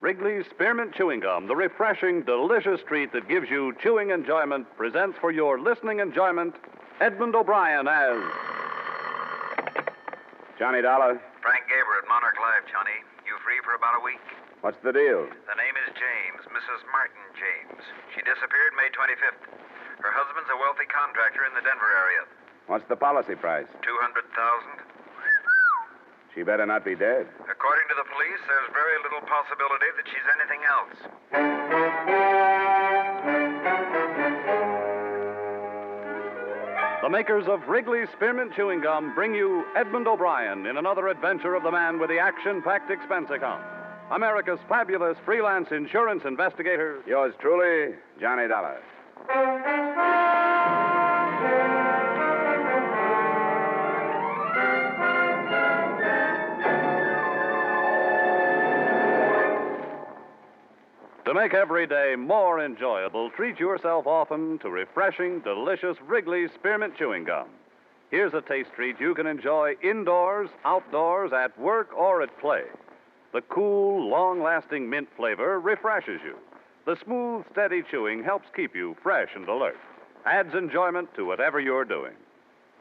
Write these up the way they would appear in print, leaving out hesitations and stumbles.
Wrigley's Spearmint Chewing Gum, the refreshing, delicious treat that gives you chewing enjoyment, presents for your listening enjoyment Edmund O'Brien as Johnny Dollar. Frank Gaber at Monarch Life, Johnny. You free for about a week? What's the deal? The name is James, Mrs. Martin James. She disappeared May 25th. Her husband's a wealthy contractor in the Denver area. What's the policy price? $200,000. She better not be dead. According to the police, there's very little possibility that she's anything else. the makers of Wrigley's Spearmint Chewing Gum bring you Edmund O'Brien in another adventure of the man with the action-packed expense account. America's fabulous freelance insurance investigator. Yours truly, Johnny Dollar. To make every day more enjoyable, treat yourself often to refreshing, delicious Wrigley's Spearmint Chewing Gum. Here's a taste treat you can enjoy indoors, outdoors, at work, or at play. The cool, long-lasting mint flavor refreshes you. The smooth, steady chewing helps keep you fresh and alert. Adds enjoyment to whatever you're doing.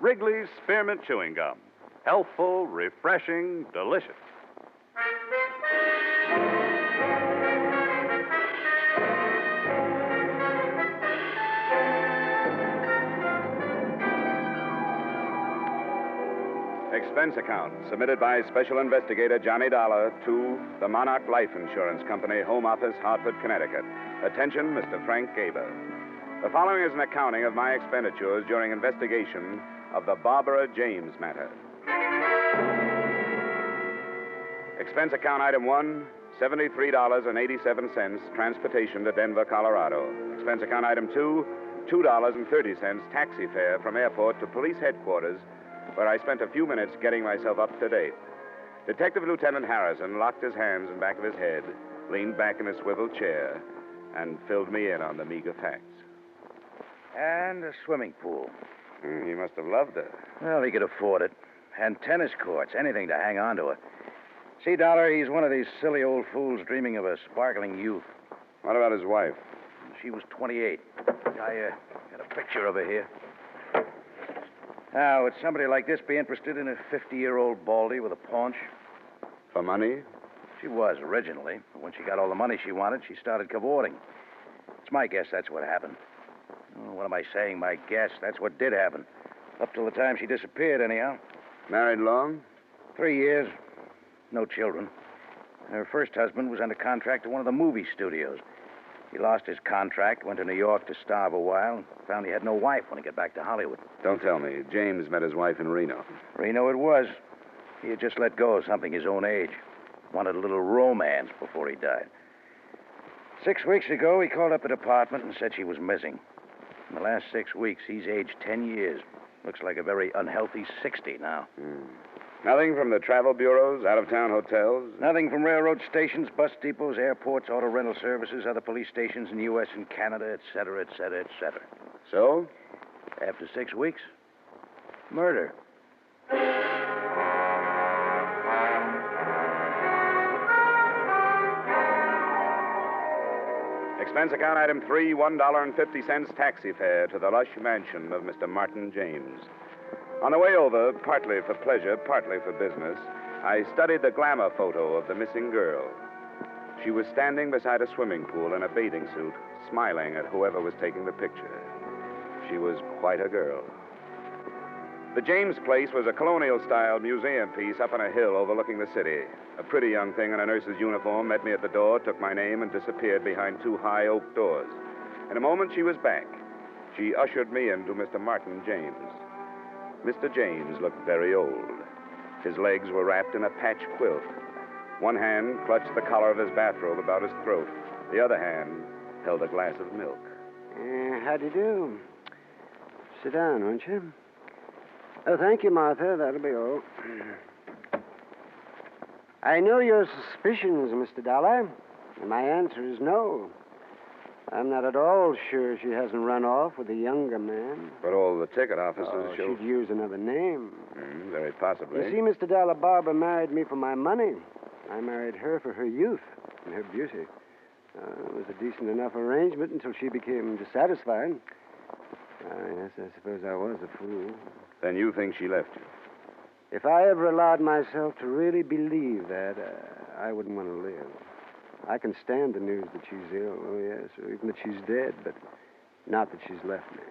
Wrigley's Spearmint Chewing Gum. Healthful, refreshing, delicious. Expense account submitted by Special Investigator Johnny Dollar to the Monarch Life Insurance Company, Home Office, Hartford, Connecticut. Attention, Mr. Frank Gaber. The following is an accounting of my expenditures during investigation of the Barbara James matter. Expense account item 1, $73.87, transportation to Denver, Colorado. Expense account item 2, $2.30, taxi fare from airport to police headquarters, where I spent a few minutes getting myself up to date. Detective Lieutenant Harrison locked his hands in back of his head, leaned back in a swivel chair, and filled me in on the meager facts. And a swimming pool. He must have loved her. Well, he could afford it. And tennis courts, anything to hang on to her. See, Dollar, he's one of these silly old fools dreaming of a sparkling youth. What about his wife? She was 28. I got a picture of her here. Now, would somebody like this be interested in a 50-year-old baldy with a paunch? For money? She was originally, but when she got all the money she wanted, she started cavorting. It's my guess that's what happened. Oh, what am I saying, my guess? That's what did happen. Up till the time she disappeared, anyhow. Married long? 3 years. No children. Her first husband was under contract to one of the movie studios. He lost his contract, went to New York to starve a while, and found he had no wife when he got back to Hollywood. Don't tell me. James met his wife in Reno. Reno it was. He had just let go of something his own age. Wanted a little romance before he died. 6 weeks ago, he called up the department and said she was missing. In the last 6 weeks, he's aged 10 years. Looks like a very unhealthy 60 now. Nothing from the travel bureaus, out-of-town hotels? Nothing from railroad stations, bus depots, airports, auto rental services, other police stations in the U.S. and Canada, et cetera, et cetera, et cetera. So? After 6 weeks, murder. Expense account item 3, $1.50 taxi fare to the lush mansion of Mr. Martin James. On the way over, partly for pleasure, partly for business, I studied the glamour photo of the missing girl. She was standing beside a swimming pool in a bathing suit, smiling at whoever was taking the picture. She was quite a girl. The James place was a colonial-style museum piece up on a hill overlooking the city. A pretty young thing in a nurse's uniform met me at the door, took my name, and disappeared behind 2 high oak doors. In a moment, she was back. She ushered me into Mr. Martin James. Mr. James looked very old. His legs were wrapped in a patch quilt. One hand clutched the collar of his bathrobe about his throat. The other hand held a glass of milk. How do you do? Sit down, won't you? Oh, thank you, Martha. That'll be all. I know your suspicions, Mr. Dollar, and my answer is no. I'm not at all sure she hasn't run off with a younger man. But all the ticket officers she'd use another name. Very possibly. You see, Mr. Dollar, Barbara married me for my money. I married her for her youth. and her beauty. It was a decent enough arrangement until she became dissatisfied. Yes, I suppose I was a fool. Then you think she left you? If I ever allowed myself to really believe that, I wouldn't want to live. I can stand the news that she's ill, oh yes, or even that she's dead, but not that she's left me.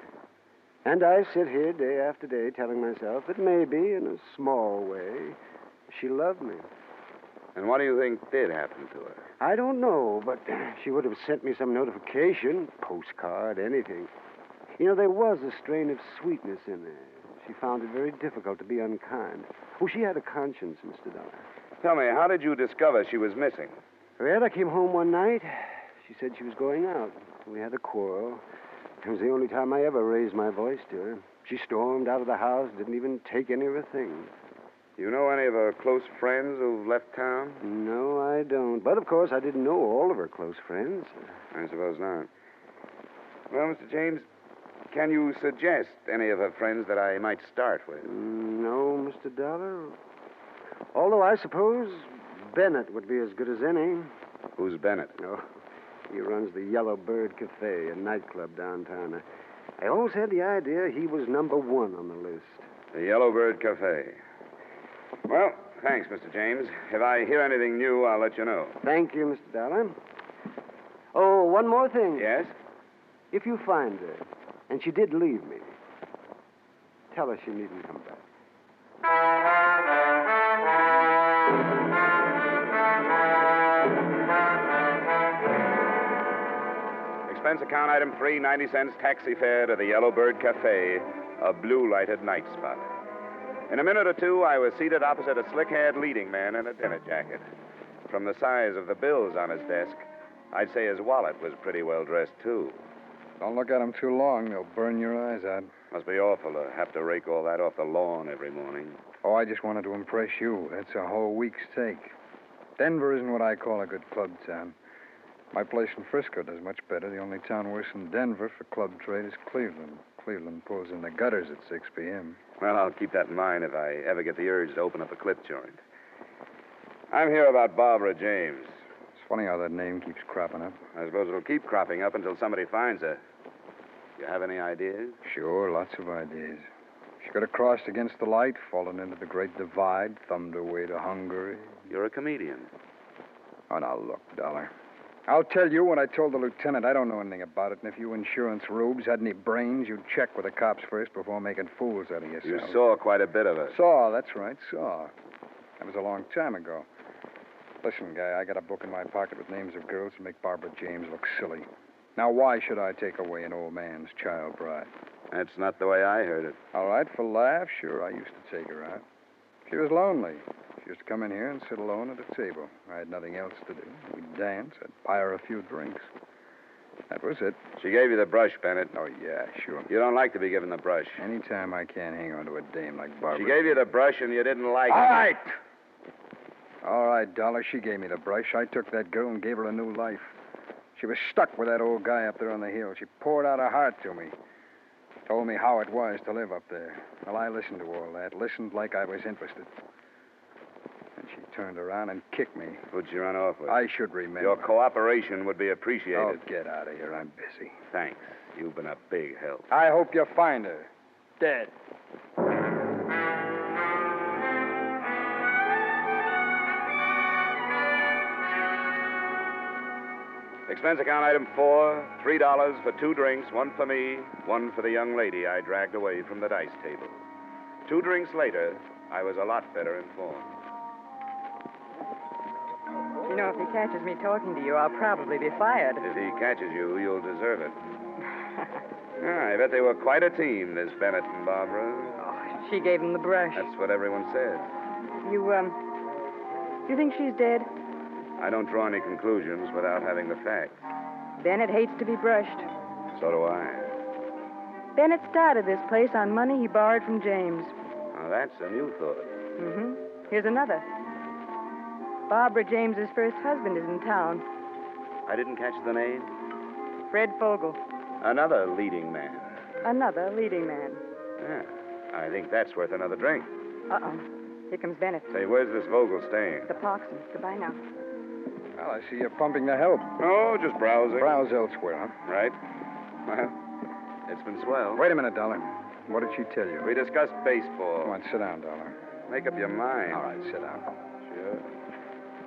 And I sit here day after day telling myself that maybe, in a small way, she loved me. And what do you think did happen to her? I don't know, but she would have sent me some notification, postcard, anything. You know, there was a strain of sweetness in there. She found it very difficult to be unkind. Oh, she had a conscience, Mr. Dollar. Tell me, how did you discover she was missing? Well, I came home one night. She said she was going out. We had a quarrel. It was the only time I ever raised my voice to her. She stormed out of the house, didn't even take any of her things. You know any of her close friends who've left town? No, I don't. But, of course, I didn't know all of her close friends. I suppose not. Well, Mr. James, can you suggest any of her friends that I might start with? No, Mr. Dollar. Although I suppose Bennett would be as good as any. Who's Bennett? Oh, he runs the Yellow Bird Cafe, a nightclub downtown. I always had the idea he was number one on the list. The Yellow Bird Cafe. Well, thanks, Mr. James. If I hear anything new, I'll let you know. Thank you, Mr. Dollar. Oh, one more thing. Yes? If you find her, and she did leave me, tell her she needn't come back. Expense account item 3, 90 cents taxi fare to the Yellow Bird Cafe, a blue-lighted night spot. In a minute or two, I was seated opposite a slick-haired leading man in a dinner jacket. From the size of the bills on his desk, I'd say his wallet was pretty well dressed, too. Don't look at them too long. They'll burn your eyes out. Must be awful to have to rake all that off the lawn every morning. Oh, I just wanted to impress you. That's a whole week's take. Denver isn't what I call a good club town. My place in Frisco does much better. The only town worse than Denver for club trade is Cleveland. Cleveland pulls in the gutters at 6 p.m. Well, I'll keep that in mind if I ever get the urge to open up a clip joint. I'm here about Barbara James. It's funny how that name keeps cropping up. I suppose it'll keep cropping up until somebody finds her. You have any ideas? Sure, lots of ideas. She could have crossed against the light, fallen into the Great Divide, thumbed her way to Hungary. You're a comedian. Oh, now, look, Dollar. I'll tell you what I told the lieutenant. I don't know anything about it, and if you insurance rubes had any brains, you'd check with the cops first before making fools out of yourself. You saw quite a bit of her. Saw, that's right, saw. That was a long time ago. Listen, guy, I got a book in my pocket with names of girls to make Barbara James look silly. Now, why should I take away an old man's child bride? That's not the way I heard it. All right, for laughs, sure, I used to take her out. She was lonely. She used to come in here and sit alone at a table. I had nothing else to do. We'd dance. I'd buy her a few drinks. That was it. She gave you the brush, Bennett. Oh, yeah, sure. You don't like to be given the brush. Anytime I can't hang on to a dame like Barbara. She gave you the brush and you didn't like All it. right! All right, Dollar, she gave me the brush. I took that girl and gave her a new life. She was stuck with that old guy up there on the hill. She poured out her heart to me. Told me how it was to live up there. Well, I listened to all that. Listened like I was interested. And she turned around and kicked me. Who'd she run off with? I should remember. Your cooperation would be appreciated. Oh, get out of here. I'm busy. Thanks. You've been a big help. I hope you find her. Dead. Expense account item 4, $3 for 2 drinks, 1 for me, 1 for the young lady I dragged away from the dice table. 2 drinks later, I was a lot better informed. You know, if he catches me talking to you, I'll probably be fired. If he catches you, you'll deserve it. I bet they were quite a team, this Bennett and Barbara. Oh, she gave him the brush. That's what everyone said. You think she's dead? I don't draw any conclusions without having the facts. Bennett hates to be brushed. So do I. Bennett started this place on money he borrowed from James. Now, that's a new thought. Mm-hmm. Here's another. Barbara James's first husband is in town. I didn't catch the name. Fred Fogel. Another leading man. Another leading man. Yeah, I think that's worth another drink. Uh-oh. Here comes Bennett. Say, where's this Vogel staying? The Parkson. Goodbye now. Well, I see you're pumping the help. Oh, just browsing. Browse elsewhere, huh? Right. Well, it's been swell. Wait a minute, Dollar. What did she tell you? We discussed baseball. Come on, sit down, Dollar. Make up your mind. All right, sit down. Sure.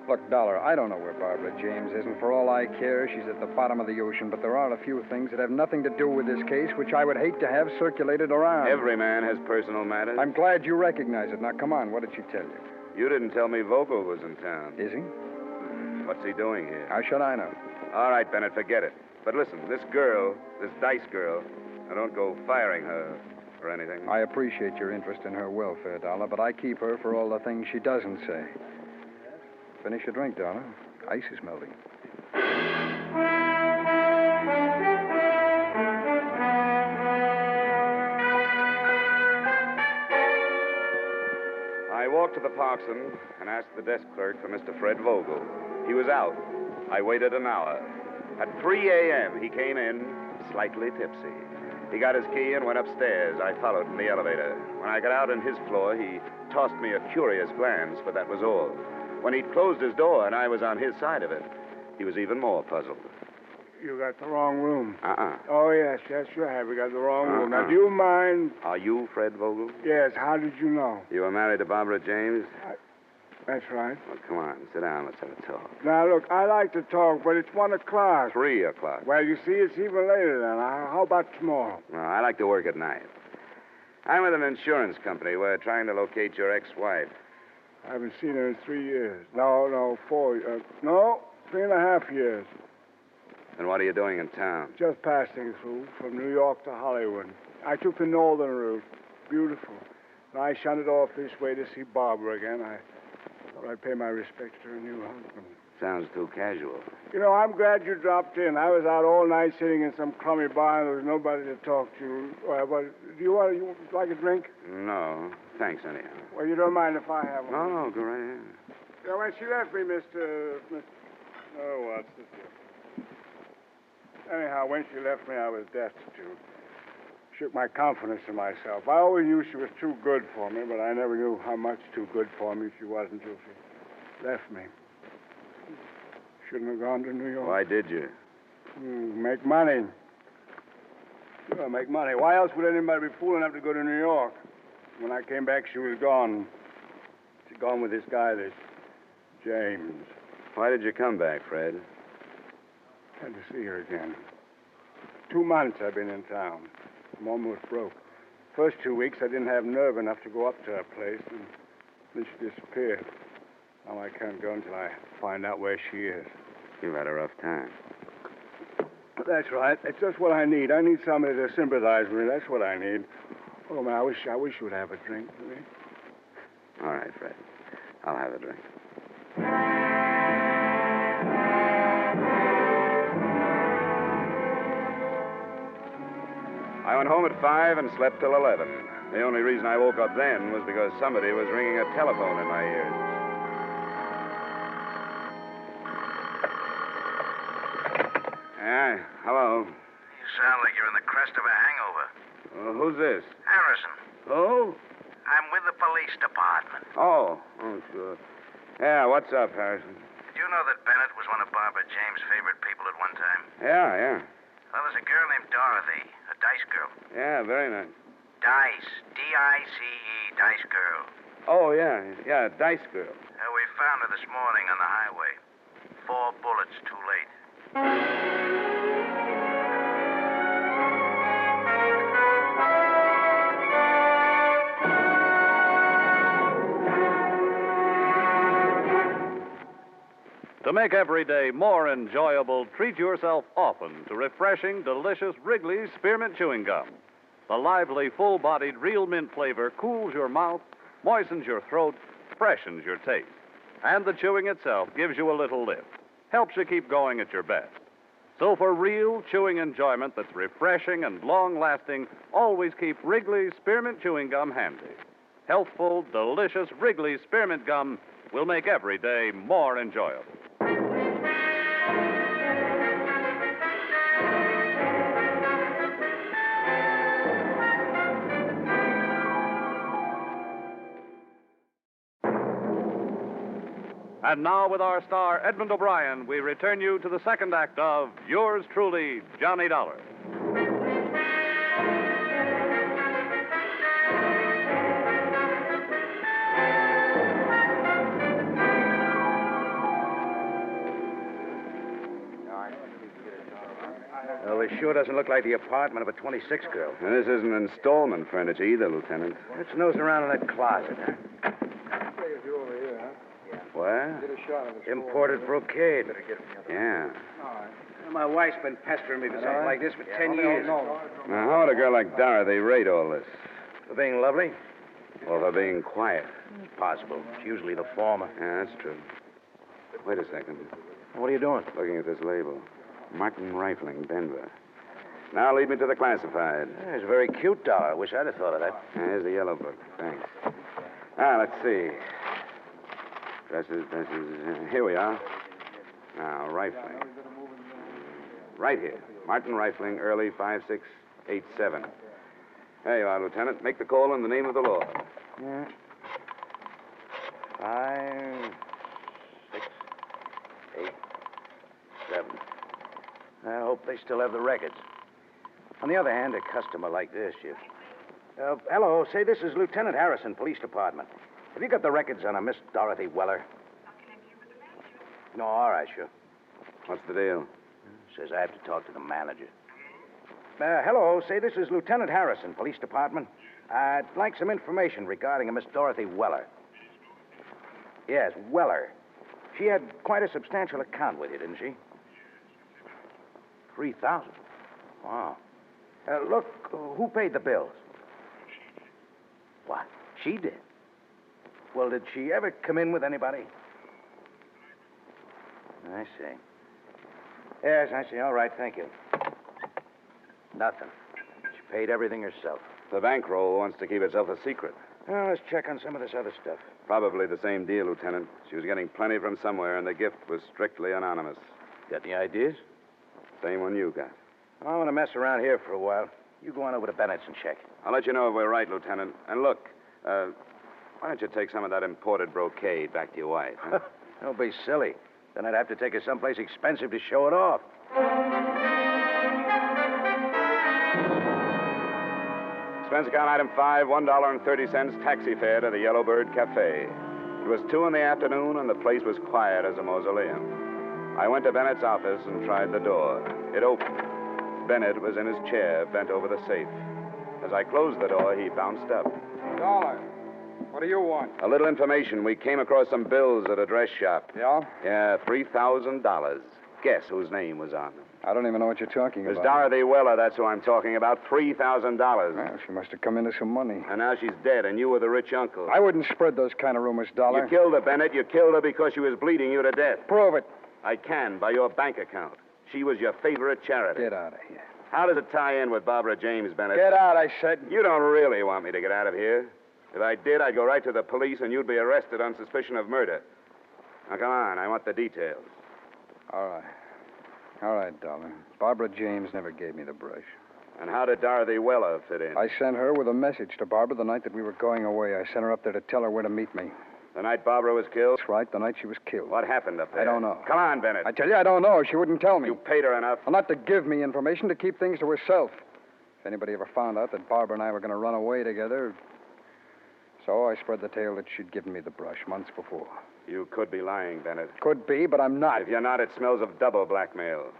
Look, Dollar, I don't know where Barbara James is, and for all I care, she's at the bottom of the ocean, but there are a few things that have nothing to do with this case which I would hate to have circulated around. Every man has personal matters. I'm glad you recognize it. Now, come on, what did she tell you? You didn't tell me Vogel was in town. Is he? What's he doing here? How should I know? All right, Bennett, forget it. But listen, this girl, this Dice girl, I don't go firing her or anything. I appreciate your interest in her welfare, Dollar, but I keep her for all the things she doesn't say. Finish your drink, Dollar. Ice is melting. I walked to the Parkson and asked the desk clerk for Mr. Fred Vogel. He was out. I waited an hour. At 3 a.m., he came in, slightly tipsy. He got his key and went upstairs. I followed in the elevator. When I got out on his floor, he tossed me a curious glance, but that was all. When he'd closed his door and I was on his side of it, he was even more puzzled. You got the wrong room. Uh-uh. Oh, yes, you have. You got the wrong room. Now, do you mind? Are you Fred Vogel? Yes, how did you know? You were married to Barbara James? That's right. Well, come on, sit down. Let's have a talk. Now, look, I like to talk, but it's 1 o'clock. 3 o'clock. Well, you see, it's even later then. How about tomorrow? Well, I like to work at night. I'm with an insurance company. We're trying to locate your ex-wife. I haven't seen her in 3 years. No, 4. No, 3.5 years. And what are you doing in town? Just passing through from New York to Hollywood. I took the northern route. Beautiful. And I shunted off this way to see Barbara again. I thought I'd pay my respects to her new husband. Sounds too casual. You know, I'm glad you dropped in. I was out all night sitting in some crummy bar, and there was nobody to talk to. But do you like a drink? No, thanks anyhow. Well, you don't mind if I have one? No, go right ahead. Yeah, when she left me, Mr. Oh, what's this here? Anyhow, when she left me, I was destitute. Shook my confidence in myself. I always knew she was too good for me, but I never knew how much too good for me she was until she left me. Shouldn't have gone to New York. Why did you? Make money. Sure, make money. Why else would anybody be fool enough to go to New York? When I came back, she was gone. She'd gone with this guy, this James. Why did you come back, Fred? Had to see her again. 2 months I've been in town. I'm almost broke. First 2 weeks, I didn't have nerve enough to go up to her place, and then she disappeared. Now I can't go until I find out where she is. You've had a rough time. That's right. It's just what I need. I need somebody to sympathize with me. That's what I need. Oh, man, I wish you would have a drink with me. All right, Fred. I'll have a drink. I went home at 5 and slept till 11. The only reason I woke up then was because somebody was ringing a telephone in my ears. Yeah, hello. You sound like you're in the crest of a hangover. Who's this? Harrison, Oh? I'm with the police department. Oh, sure. Yeah, what's up, Harrison? Did you know that Bennett was one of Barbara James' favorite people at one time? Yeah. Well, there's a girl named Dorothy, a Dice girl. Yeah, very nice. Dice, D-I-C-E, Dice girl. Oh, yeah, Dice girl. We found her this morning on the highway. 4 bullets too late. To make every day more enjoyable, treat yourself often to refreshing, delicious Wrigley's Spearmint Chewing Gum. The lively, full-bodied real mint flavor cools your mouth, moistens your throat, freshens your taste. And the chewing itself gives you a little lift, helps you keep going at your best. So for real chewing enjoyment that's refreshing and long-lasting, always keep Wrigley's Spearmint Chewing Gum handy. Healthful, delicious Wrigley's Spearmint Gum will make every day more enjoyable. And now, with our star, Edmund O'Brien, we return you to the second act of Yours Truly, Johnny Dollar. Well, it sure doesn't look like the apartment of a 26 girl. And this isn't installment furniture either, Lieutenant. Let's nose around in that closet. What? Imported brocade. Yeah. My wife's been pestering me for something like this for 10 years. Now, how would a girl like Dorothy rate all this? For being lovely? Or for being quiet? Possible. It's usually the former. Yeah, that's true. Wait a second. What are you doing? Looking at this label. Martin Rifling, Denver. Now lead me to the classified. Yeah, it's very cute, Dollar. I wish I'd have thought of that. Here's the yellow book. Thanks. Now, let's see. Dresses. Here we are. Now, Rifling. Right here. Martin Rifling, early 5687. There you are, Lieutenant. Make the call in the name of the law. Yeah. 5, 6, 8, 7. I hope they still have the records. On the other hand, a customer like this, hello, say this is Lieutenant Harrison, Police Department. Have you got the records on a Miss Dorothy Weller? No, all right, sure. What's the deal? Says I have to talk to the manager. Hello, say this is Lieutenant Harrison, Police Department. I'd like some information regarding a Miss Dorothy Weller. Yes, Weller. She had quite a substantial account with you, didn't she? 3,000. Wow. Look, who paid the bills? What? She did? Well, did she ever come in with anybody? I see. Yes, I see. All right, thank you. Nothing. She paid everything herself. The bankroll wants to keep itself a secret. Well, let's check on some of this other stuff. Probably the same deal, Lieutenant. She was getting plenty from somewhere, and the gift was strictly anonymous. Got any ideas? Same one you got. I want to mess around here for a while. You go on over to Bennett's and check. I'll let you know if we're right, Lieutenant. And look, why don't you take some of that imported brocade back to your wife, huh? Don't be silly. Then I'd have to take her someplace expensive to show it off. Expense account item 5, $1.30 taxi fare to the Yellowbird Cafe. It was 2 in the afternoon, and the place was quiet as a mausoleum. I went to Bennett's office and tried the door. It opened. Bennett was in his chair, bent over the safe. As I closed the door, he bounced up. Dollar. What do you want? A little information. We came across some bills at a dress shop. Yeah? Yeah, $3,000. Guess whose name was on them? I don't even know what you're talking Miss about. Dorothy Weller, that's who I'm talking about. $3,000. Well, she must have come into some money. And now she's dead, and you were the rich uncle. I wouldn't spread those kind of rumors, Dollar. You killed her, Bennett. You killed her because she was bleeding you to death. Prove it. I can, by your bank account. She was your favorite charity. Get out of here. How does it tie in with Barbara James, Bennett? Get out, I said. You don't really want me to get out of here. If I did, I'd go right to the police, and you'd be arrested on suspicion of murder. Now, come on. I want the details. All right. All right, Dollar. Barbara James never gave me the brush. And how did Dorothy Weller fit in? I sent her with a message to Barbara the night that we were going away. I sent her up there to tell her where to meet me. The night Barbara was killed? That's right, the night she was killed. What happened up there? I don't know. Come on, Bennett. I tell you, I don't know. She wouldn't tell me. You paid her enough. Well, not to give me information, to keep things to herself. If anybody ever found out that Barbara and I were going to run away together... So I spread the tale that she'd given me the brush months before. You could be lying, Bennett. Could be, but I'm not. If you're not, it smells of double blackmail.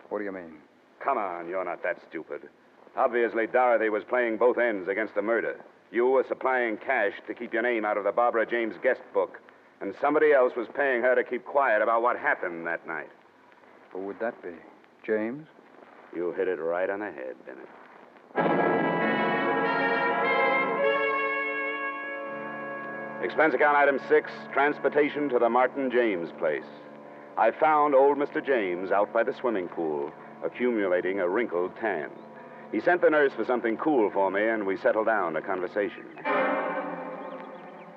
What do you mean? Come on, you're not that stupid. Obviously, Dorothy was playing both ends against the murder. You were supplying cash to keep your name out of the Barbara James guest book, and somebody else was paying her to keep quiet about what happened that night. Who would that be? James? You hit it right on the head, Bennett. Expense account item 6, transportation to the Martin James place. I found old Mr. James out by the swimming pool, accumulating a wrinkled tan. He sent the nurse for something cool for me, and we settled down to conversation.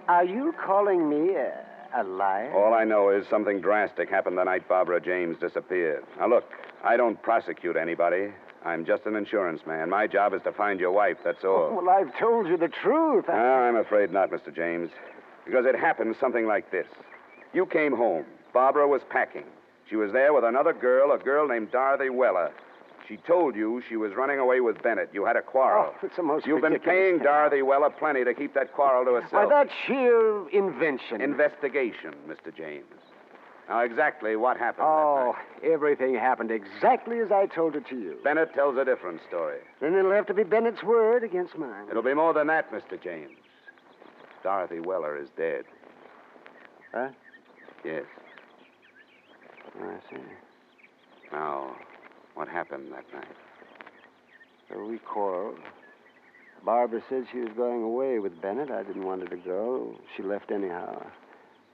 Are you calling me a liar? All I know is something drastic happened the night Barbara James disappeared. Now, look, I don't prosecute anybody. I'm just an insurance man. My job is to find your wife, that's all. Well, I've told you the truth. I'm afraid not, Mr. James. Because it happened something like this. You came home. Barbara was packing. She was there with another girl, a girl named Dorothy Weller. She told you she was running away with Bennett. You had a quarrel. Oh, it's the most You've been ridiculous paying thing. Dorothy Weller plenty to keep that quarrel to herself. Why, that's sheer invention. Investigation, Mr. James. Now, exactly what happened Oh, that night? everything happened exactly as I told it to you. Bennett tells a different story. Then it'll have to be Bennett's word against mine. It'll be more than that, Mr. James. Dorothy Weller is dead. Huh? Yes. I see. Now, what happened that night? So we quarreled. Barbara said she was going away with Bennett. I didn't want her to go. She left anyhow.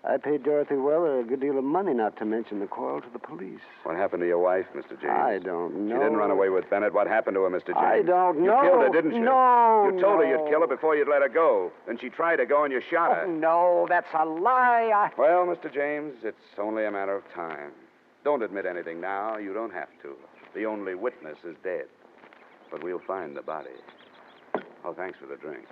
I paid Dorothy Weller a good deal of money, not to mention the quarrel, to the police. What happened to your wife, Mr. James? I don't know. She didn't run away with Bennett. What happened to her, Mr. James? I don't know. You killed her, didn't you? No, You told her no. you'd kill her before you'd let her go. Then she tried to go and you shot her. Oh, no, that's a lie. Well, Mr. James, it's only a matter of time. Don't admit anything now. You don't have to. The only witness is dead. But we'll find the body. Oh, thanks for the drink.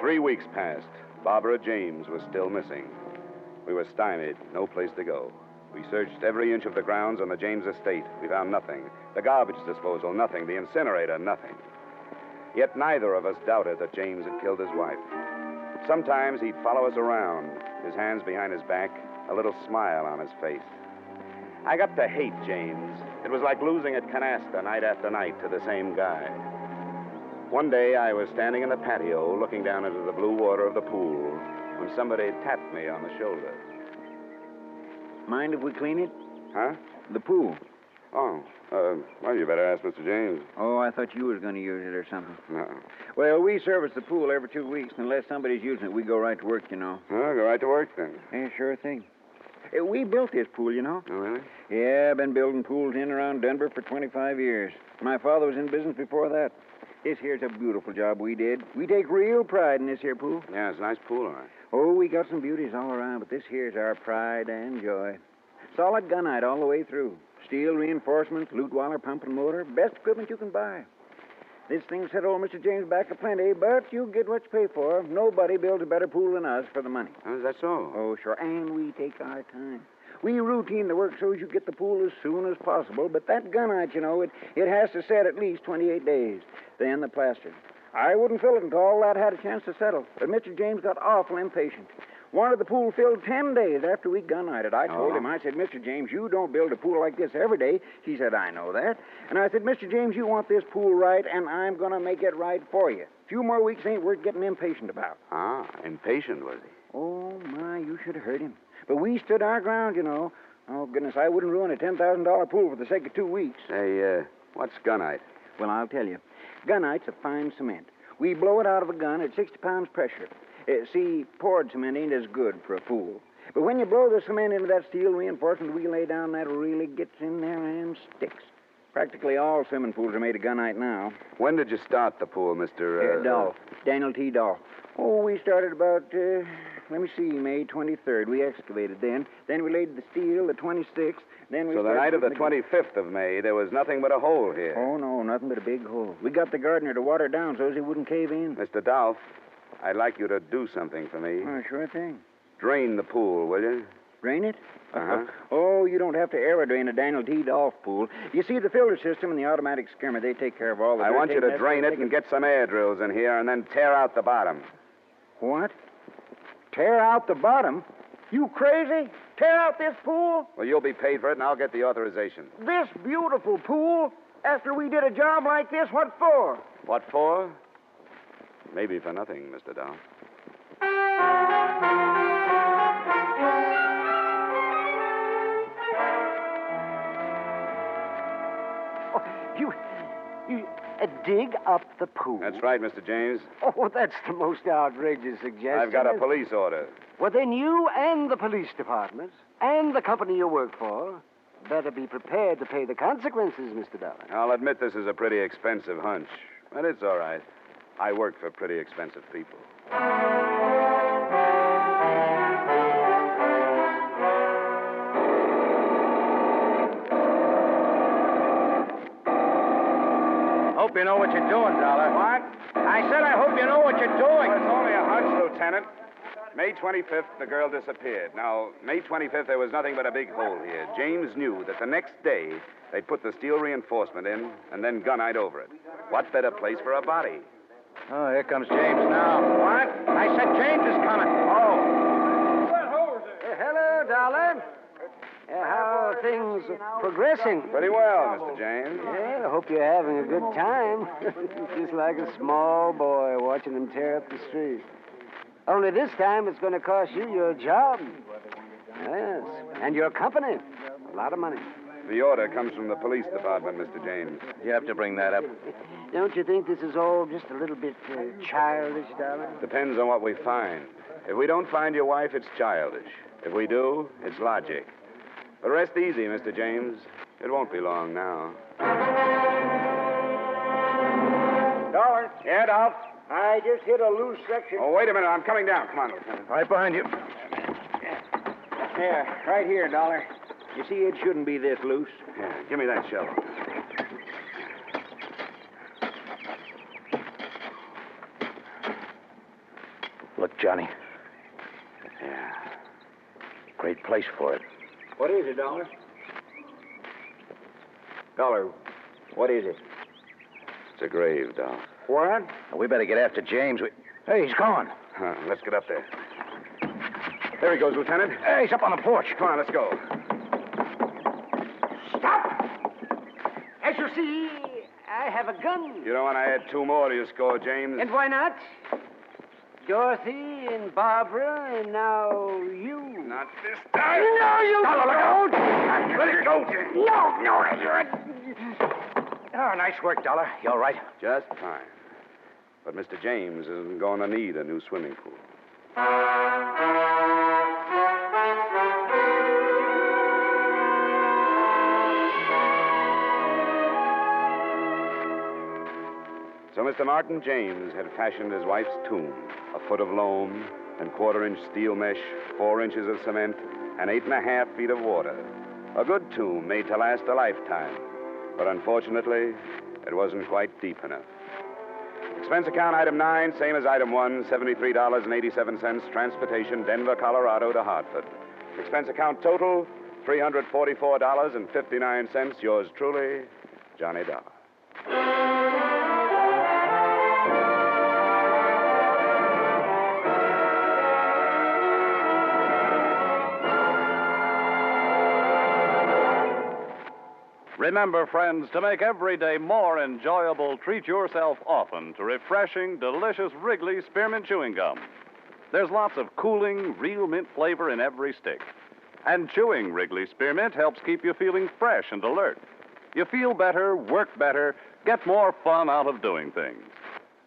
3 weeks passed. Barbara James was still missing. We were stymied, no place to go. We searched every inch of the grounds on the James estate. We found nothing. The garbage disposal, nothing. The incinerator, nothing. Yet neither of us doubted that James had killed his wife. Sometimes he'd follow us around, his hands behind his back, a little smile on his face. I got to hate James. It was like losing at canasta night after night to the same guy. One day I was standing in the patio looking down into the blue water of the pool when somebody tapped me on the shoulder. Mind if we clean it? Huh? The pool. Oh, well, you better ask Mr. James. Oh, I thought you was going to use it or something. No. Well, we service the pool every 2 weeks. Unless somebody's using it, we go right to work, you know. Well, go right to work then. Yeah, sure thing. We built this pool, you know. Oh, really? Yeah, I've been building pools in and around Denver for 25 years. My father was in business before that. This here's a beautiful job we did. We take real pride in this here pool. Yeah, it's a nice pool, all right. Oh, we got some beauties all around, but this here's our pride and joy. Solid gunite all the way through. Steel reinforcements, Lutweiler pump and motor. Best equipment you can buy. This thing set old Mr. James back a plenty, but you get what you pay for. Nobody builds a better pool than us for the money. Oh, is that so? Oh, sure. And we take our time. We routine the work so as you get the pool as soon as possible, but that gunite, you know, it has to set at least 28 days. Then the plaster. I wouldn't fill it until all that had a chance to settle. But Mr. James got awful impatient. Wanted the pool filled 10 days after we gun-nighted. I told him, I said, Mr. James, you don't build a pool like this every day. He said, I know that. And I said, Mr. James, you want this pool right, and I'm going to make it right for you. A few more weeks ain't worth getting impatient about. Ah, impatient, was he? Oh, my, you should have heard him. But we stood our ground, you know. Oh, goodness, I wouldn't ruin a $10,000 pool for the sake of 2 weeks. Say, what's gunite? Well, I'll tell you. Gunite's a fine cement. We blow it out of a gun at 60 pounds pressure. See, poured cement ain't as good for a pool. But when you blow the cement into that steel reinforcement we lay down, that really gets in there and sticks. Practically all swimming pools are made of gunite now. When did you start the pool, Mr. Dolph. Daniel T. Dolph. Oh, we started about, May 23rd. We excavated then. Then we laid the steel the 26th. Then we So the night of the 25th of May, there was nothing but a hole here. Oh, no, nothing but a big hole. We got the gardener to water down so as he wouldn't cave in. Mr. Dolph, I'd like you to do something for me. Oh, sure thing. Drain the pool, will you? Drain it? Uh-huh. Oh, you don't have to aerodrain a Daniel T. Dolph pool. You see, the filter system and the automatic skimmer, they take care of all the I dirt. want you Taking to that drain stuff, it and get some air drills in here and then tear out the bottom. What? Tear out the bottom? You crazy? Tear out this pool? Well, you'll be paid for it and I'll get the authorization. This beautiful pool? After we did a job like this, what for? What for? Maybe for nothing, Mr. Dolph. Oh, you dig up the pool? That's right, Mr. James. Oh, that's the most outrageous suggestion. I've got a police order. Well, then you and the police department and the company you work for better be prepared to pay the consequences, Mr. Dollar. I'll admit this is a pretty expensive hunch, but it's all right. I work for pretty expensive people. Hope you know what you're doing, Dollar. What? I said I hope you know what you're doing. Well, it's only a hunch, Lieutenant. May 25th, the girl disappeared. Now, May 25th, there was nothing but a big hole here. James knew that the next day they'd put the steel reinforcement in and then gunite over it. What better place for a body? Oh, here comes James now. What? I said James is coming. Oh. Hello, Dollar. How are things progressing? Pretty well, Mr. James. Yeah, I hope you're having a good time. Just like a small boy watching them tear up the street. Only this time it's going to cost you your job. Yes, and your company. A lot of money. The order comes from the police department, Mr. James. You have to bring that up. Don't you think this is all just a little bit childish, Dollar? Depends on what we find. If we don't find your wife, it's childish. If we do, it's logic. But rest easy, Mr. James. It won't be long now. Dollar, Yeah, Dolph? I just hit a loose section. Oh, wait a minute. I'm coming down. Come on, Lieutenant. Right behind you. Yeah, right here, Dollar. You see, it shouldn't be this loose. Yeah, give me that shovel. Look, Johnny, Yeah. great place for it. What is it, Dollar? Dollar, what is it? It's a grave, Dolph. What? We better get after James. Hey, he's gone. Huh, let's get up there. There he goes, Lieutenant. Hey, he's up on the porch. Come on, let's go. Stop! As you see, I have a gun. You don't want to add two more to your score, James? And why not? Dorothy and Barbara, and now you. Not this time. No, you don't! Let it go, James. No, you're a... Oh, nice work, Dollar. You all right? Just fine. But Mr. James isn't going to need a new swimming pool. So Mr. Martin James had fashioned his wife's tomb, a foot of loam and quarter-inch steel mesh, 4 inches of cement, and 8.5 feet of water. A good tomb made to last a lifetime. But unfortunately, it wasn't quite deep enough. Expense account item 9, same as item 1, $73.87, transportation, Denver, Colorado to Hartford. Expense account total, $344.59. Yours truly, Johnny Dollar. Remember, friends, to make every day more enjoyable, treat yourself often to refreshing, delicious Wrigley Spearmint Chewing Gum. There's lots of cooling, real mint flavor in every stick. And chewing Wrigley Spearmint helps keep you feeling fresh and alert. You feel better, work better, get more fun out of doing things.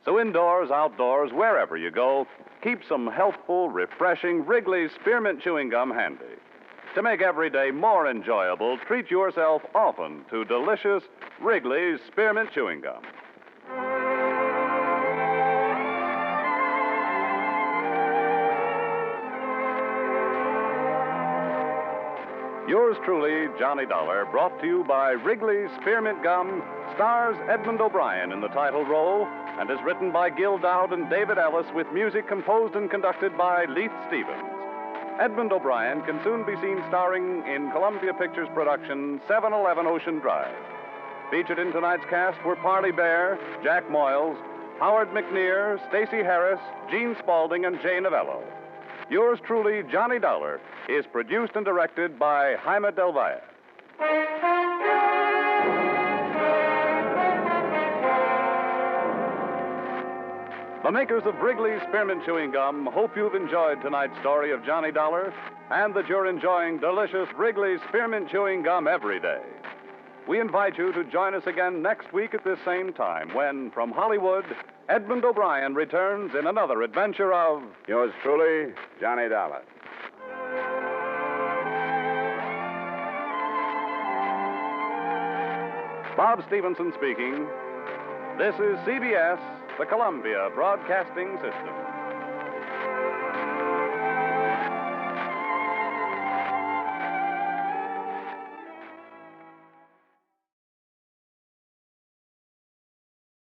So indoors, outdoors, wherever you go, keep some healthful, refreshing Wrigley Spearmint Chewing Gum handy. To make every day more enjoyable, treat yourself often to delicious Wrigley's Spearmint Chewing Gum. Yours truly, Johnny Dollar, brought to you by Wrigley's Spearmint Gum, stars Edmund O'Brien in the title role, and is written by Gil Dowd and David Ellis with music composed and conducted by Leith Stevens. Edmund O'Brien can soon be seen starring in Columbia Pictures' production 711 Ocean Drive. Featured in tonight's cast were Parley Bear, Jack Moyles, Howard McNear, Stacey Harris, Gene Spaulding, and Jay Novello. Yours truly, Johnny Dollar, is produced and directed by Jaime Del Valle. The makers of Wrigley's Spearmint Chewing Gum hope you've enjoyed tonight's story of Johnny Dollar and that you're enjoying delicious Wrigley's Spearmint Chewing Gum every day. We invite you to join us again next week at this same time when, from Hollywood, Edmund O'Brien returns in another adventure of... Yours truly, Johnny Dollar. Bob Stevenson speaking. This is CBS, the Columbia Broadcasting System.